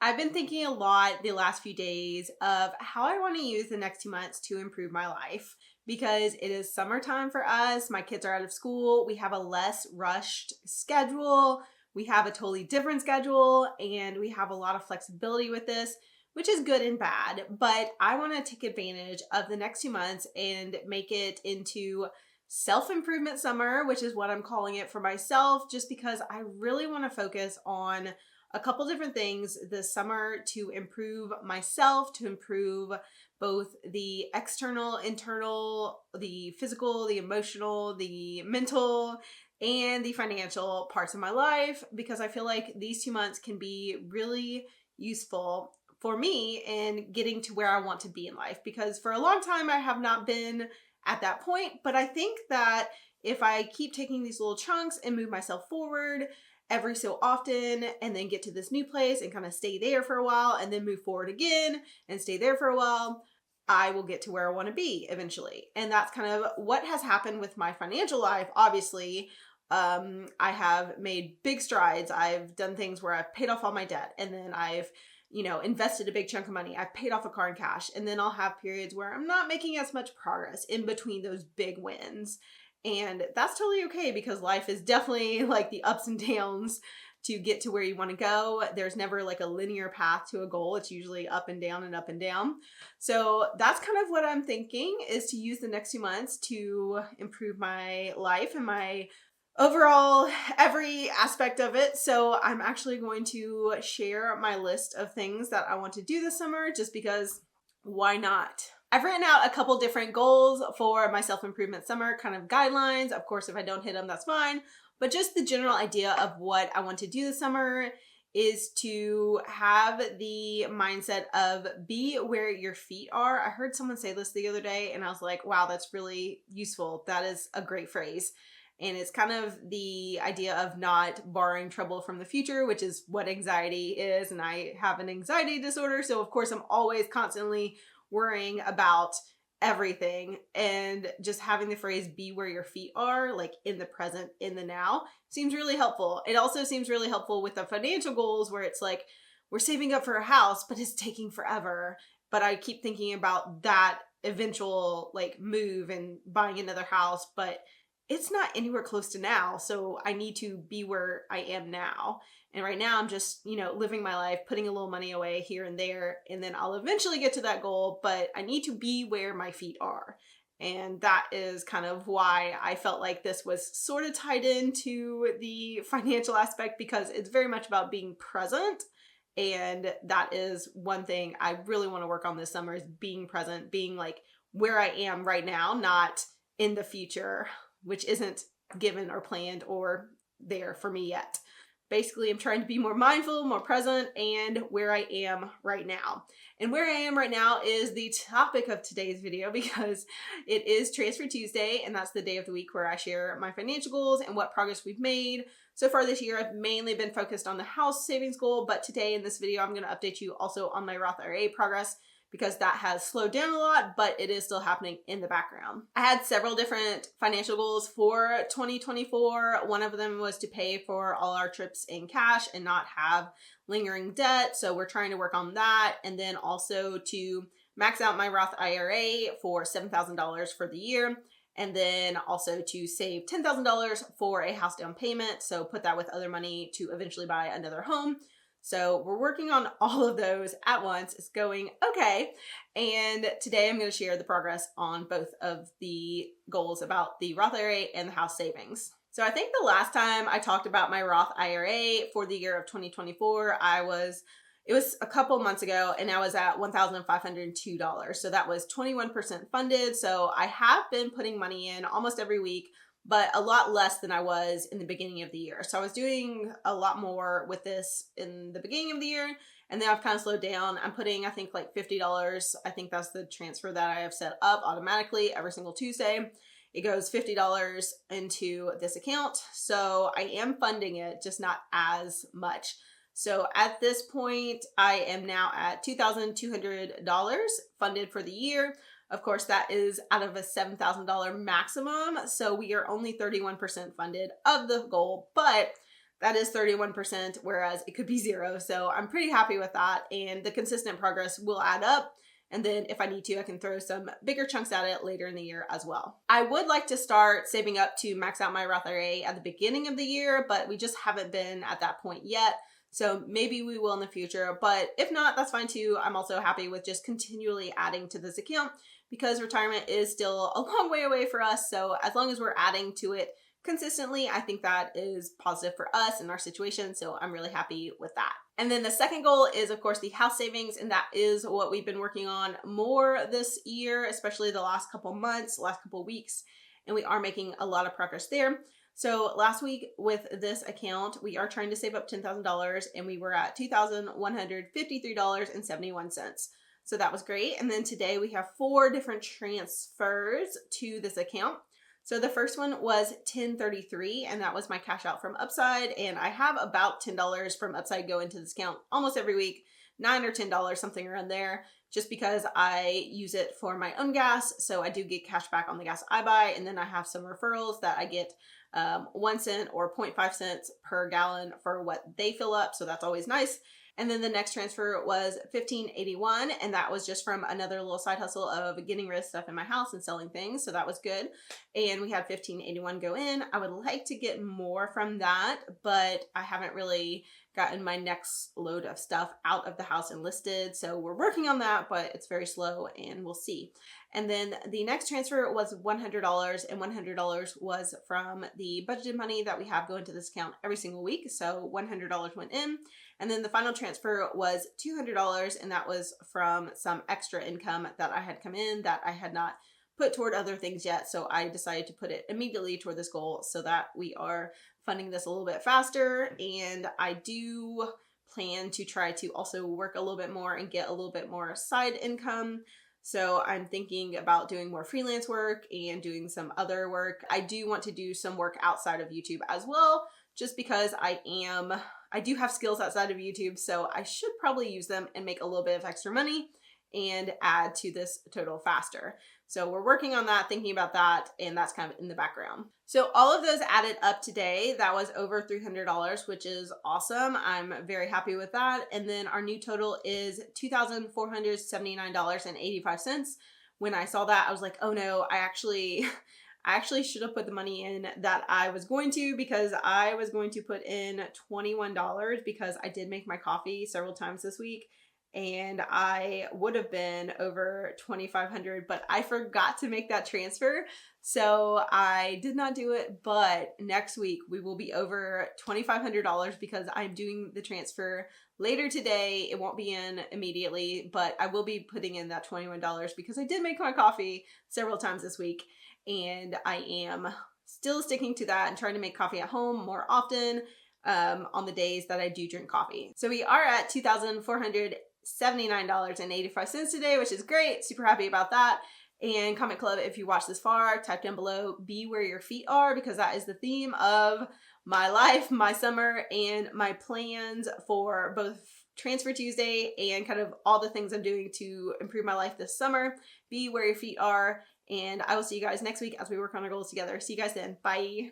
I've been thinking a lot the last few days of how I want to use the next 2 months to improve my life because it is summertime for us. My kids are out of school. We have a less rushed schedule. We have a totally different schedule and we have a lot of flexibility with this, which is good and bad. But I want to take advantage of the next 2 months and make it into self-improvement summer, which is what I'm calling it for myself, just because I really want to focus on a couple different things this summer to improve myself, to improve both the external, internal, the physical, the emotional, the mental, and the financial parts of my life, because I feel like these 2 months can be really useful for me in getting to where I want to be in life. Because for a long time, I have not been at that point, but I think that if I keep taking these little chunks and move myself forward, every so often and then get to this new place and kind of stay there for a while and then move forward again and stay there for a while, I will get to where I want to be eventually. And that's kind of what has happened with my financial life. Obviously, I have made big strides. I've done things where I've paid off all my debt and then I've invested a big chunk of money. I've paid off a car in cash. And then I'll have periods where I'm not making as much progress in between those big wins. And that's totally okay because life is definitely like the ups and downs to get to where you want to go. There's never like a linear path to a goal. It's usually up and down and up and down. So that's kind of what I'm thinking, is to use the next 2 months to improve my life and my overall every aspect of it. So I'm actually going to share my list of things that I want to do this summer just because why not? I've written out a couple different goals for my self-improvement summer, kind of guidelines. Of course, if I don't hit them, that's fine. But just the general idea of what I want to do this summer is to have the mindset of be where your feet are. I heard someone say this the other day and I was like, wow, that's really useful. That is a great phrase. And it's kind of the idea of not borrowing trouble from the future, which is what anxiety is. And I have an anxiety disorder. So of course I'm always constantly worrying about everything, and just having the phrase be where your feet are, like in the present, in the now, seems really helpful. It also seems really helpful with the financial goals where it's like we're saving up for a house, but it's taking forever. But I keep thinking about that eventual like move and buying another house, but it's not anywhere close to now. So I need to be where I am now. And right now I'm just, living my life, putting a little money away here and there, and then I'll eventually get to that goal, but I need to be where my feet are. And that is kind of why I felt like this was sort of tied into the financial aspect, because it's very much about being present. And that is one thing I really want to work on this summer, is being present, being like where I am right now, not in the future, which isn't given or planned or there for me yet. Basically, I'm trying to be more mindful, more present, and where I am right now. And where I am right now is the topic of today's video because it is Transfer Tuesday, and that's the day of the week where I share my financial goals and what progress we've made. So far this year, I've mainly been focused on the house savings goal, but today in this video, I'm going to update you also on my Roth IRA progress, because that has slowed down a lot, but it is still happening in the background. I had several different financial goals for 2024. One of them was to pay for all our trips in cash and not have lingering debt. So we're trying to work on that. And then also to max out my Roth IRA for $7,000 for the year. And then also to save $10,000 for a house down payment. So put that with other money to eventually buy another home. So we're working on all of those at once. It's going okay. And today I'm going to share the progress on both of the goals about the Roth IRA and the house savings. So I think the last time I talked about my Roth IRA for the year of 2024, it was a couple months ago, and I was at $1,502. So that was 21% funded. So I have been putting money in almost every week, but a lot less than I was in the beginning of the year. So I was doing a lot more with this in the beginning of the year, and then I've kind of slowed down. I'm putting, I think, like $50. I think that's the transfer that I have set up automatically every single Tuesday. It goes $50 into this account. So I am funding it, just not as much. So at this point, I am now at $2,200 funded for the year. Of course, that is out of a $7,000 maximum. So we are only 31% funded of the goal, but that is 31%, whereas it could be 0. So I'm pretty happy with that. And the consistent progress will add up. And then if I need to, I can throw some bigger chunks at it later in the year as well. I would like to start saving up to max out my Roth IRA at the beginning of the year, but we just haven't been at that point yet. So maybe we will in the future, but if not, that's fine too. I'm also happy with just continually adding to this account because retirement is still a long way away for us. So as long as we're adding to it consistently, I think that is positive for us in our situation. So I'm really happy with that. And then the second goal is, of course, the house savings. And that is what we've been working on more this year, especially the last couple months, last couple weeks. And we are making a lot of progress there. So last week with this account, we are trying to save up $10,000 and we were at $2,153.71. So that was great. And then today we have 4 different transfers to this account. So the first one was $10.33, and that was my cash out from Upside. And I have about $10 from Upside go into this account almost every week, $9 or $10, something around there, just because I use it for my own gas. So I do get cash back on the gas I buy. And then I have some referrals that I get 1 cent or 0.5 cents per gallon for what they fill up. So that's always nice. And then the next transfer was $15.81, and that was just from another little side hustle of getting rid of stuff in my house and selling things. So that was good. And we had $15.81 go in. I would like to get more from that, but I haven't really gotten my next load of stuff out of the house and listed. So we're working on that, but it's very slow and we'll see. And then the next transfer was $100, and $100 was from the budgeted money that we have go into this account every single week. So $100 went in. And then the final transfer was $200, and that was from some extra income that I had come in that I had not put toward other things yet. So I decided to put it immediately toward this goal so that we are funding this a little bit faster. And I do plan to try to also work a little bit more and get a little bit more side income. So I'm thinking about doing more freelance work and doing some other work. I do want to do some work outside of YouTube as well, just because I do have skills outside of YouTube, so I should probably use them and make a little bit of extra money and add to this total faster. So we're working on that, thinking about that, and that's kind of in the background. So all of those added up today, that was over $300, which is awesome. I'm very happy with that. And then our new total is $2,479.85. When I saw that, I was like, oh no, I actually should have put the money in that I was going to, because I was going to put in $21 because I did make my coffee several times this week and I would have been over $2,500, but I forgot to make that transfer. So I did not do it, but next week we will be over $2,500 because I'm doing the transfer later today. It won't be in immediately, but I will be putting in that $21 because I did make my coffee several times this week. And I am still sticking to that and trying to make coffee at home more often on the days that I do drink coffee. So we are at $2,479.85 today, which is great. Super happy about that. And comment club, if you watch this far, type down below, be where your feet are, because that is the theme of my life, my summer, and my plans for both Transfer Tuesday and kind of all the things I'm doing to improve my life this summer. Be where your feet are. And I will see you guys next week as we work on our goals together. See you guys then. Bye.